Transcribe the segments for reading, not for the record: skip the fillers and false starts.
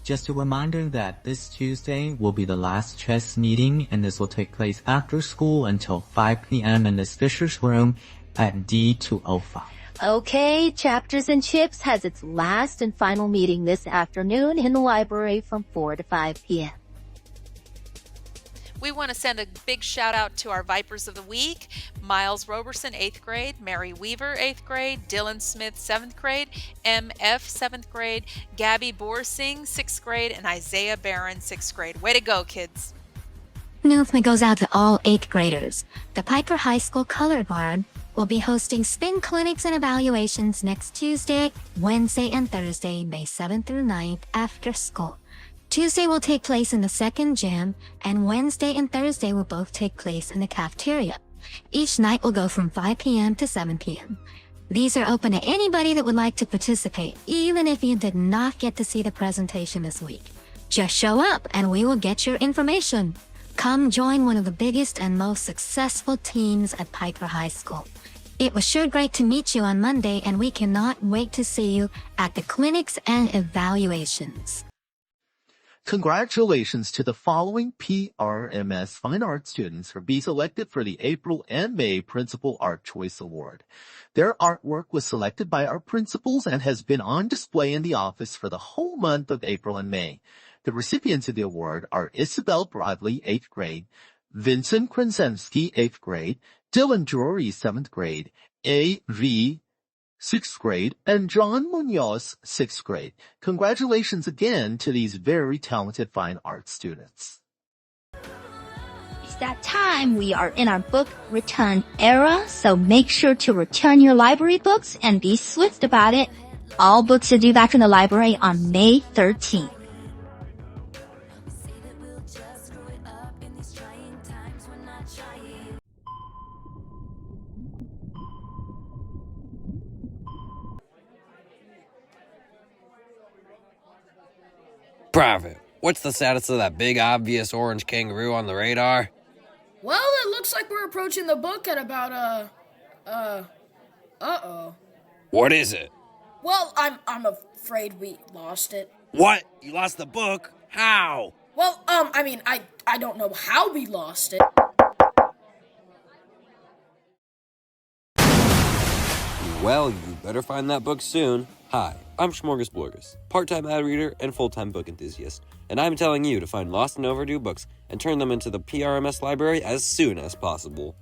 Just a reminder that this Tuesday will be the last chess meeting, and this will take place after school until 5 p.m. in the Fisher's room at D205. Okay, Chapters and Chips has its last and final meeting this afternoon in the library from 4 to 5 p.m. We want to send a big shout out to our Vipers of the Week: Miles Roberson, 8th grade, Mary Weaver, 8th grade, Dylan Smith, 7th grade, MF, 7th grade, Gabby Borsing, 6th grade, and Isaiah Barron, 6th grade. Way to go, kids. Movement goes out to all 8th graders. The Piper High School Color Guard will be hosting spin clinics and evaluations next Tuesday, Wednesday, and Thursday, May 7th through 9th after school. Tuesday will take place in the second gym, and Wednesday and Thursday will both take place in the cafeteria. Each night will go from 5 p.m. to 7 p.m. These are open to anybody that would like to participate, even if you did not get to see the presentation this week. Just show up and we will get your information. Come join one of the biggest and most successful teams at Piper High School. It was sure great to meet you on Monday, and we cannot wait to see you at the clinics and evaluations. Congratulations to the following PRMS Fine Arts students for being selected for the April and May Principal Art Choice Award. Their artwork was selected by our principals and has been on display in the office for the whole month of April and May. The recipients of the award are Isabel Bradley, 8th grade, Vincent Krenzensky, 8th grade, Dylan Drury, 7th grade, A.V., 6th grade, and John Munoz, 6th grade. Congratulations again to these very talented fine arts students. It's that time. We are in our book return era, so make sure to return your library books and be swift about it. All books are due back in the library on May 13th. Private, what's the status of that big obvious orange kangaroo on the radar? Well, it looks like we're approaching the book at about, uh-oh. What is it? Well, I'm afraid we lost it. What? You lost the book? How? Well, I don't know how we lost it. Well, you better find that book soon. Hi, I'm Smorgasborgus, part-time ad reader and full-time book enthusiast, and I'm telling you to find lost and overdue books and turn them into the PRMS library as soon as possible.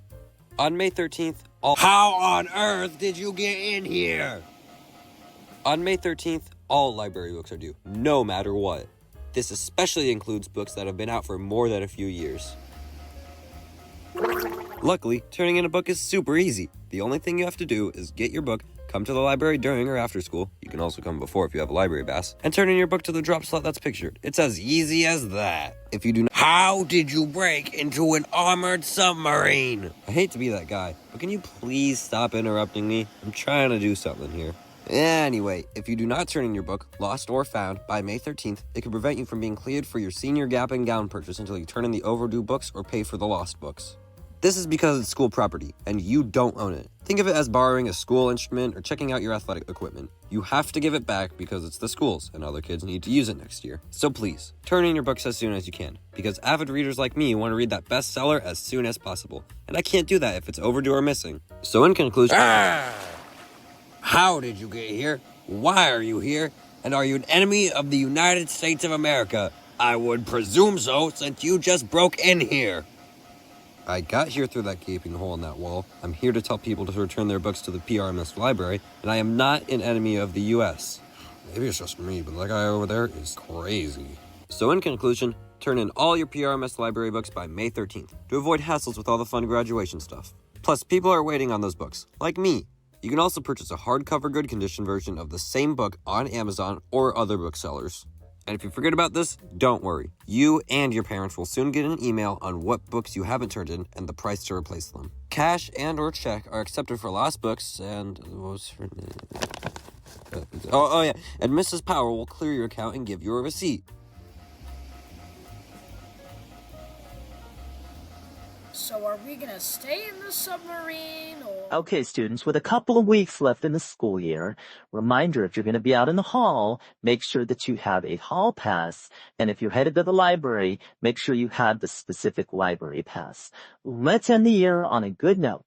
On May 13th, How on earth did you get in here? On May 13th, all library books are due, no matter what. This especially includes books that have been out for more than a few years. Luckily, turning in a book is super easy. The only thing you have to do is get your book, come to the library during or after school, you can also come before if you have a library pass, and turn in your book to the drop slot that's pictured. It's as easy as that. If you do not— How did you break into an armored submarine? I hate to be that guy, but can you please stop interrupting me? I'm trying to do something here. Anyway, if you do not turn in your book, lost or found, by May 13th, it could prevent you from being cleared for your senior Gap and Gown purchase until you turn in the overdue books or pay for the lost books. This is because it's school property, and you don't own it. Think of it as borrowing a school instrument or checking out your athletic equipment. You have to give it back because it's the school's, and other kids need to use it next year. So please, turn in your books as soon as you can, because avid readers like me want to read that bestseller as soon as possible, and I can't do that if it's overdue or missing. So in conclusion— How did you get here? Why are you here? And are you an enemy of the United States of America? I would presume so, since you just broke in here. I got here through that gaping hole in that wall. I'm here to tell people to return their books to the PRMS library, and I am not an enemy of the U.S. Maybe it's just me, but that guy over there is crazy. So in conclusion, turn in all your PRMS library books by May 13th to avoid hassles with all the fun graduation stuff. Plus, people are waiting on those books, like me. You can also purchase a hardcover good condition version of the same book on Amazon or other booksellers. And if you forget about this, don't worry. You and your parents will soon get an email on what books you haven't turned in and the price to replace them. Cash and or check are accepted for lost books, and and Mrs. Power will clear your account and give you a receipt. So are we gonna stay in the submarine or? Okay, students, with a couple of weeks left in the school year, reminder, if you're going to be out in the hall, make sure that you have a hall pass. And if you're headed to the library, make sure you have the specific library pass. Let's end the year on a good note.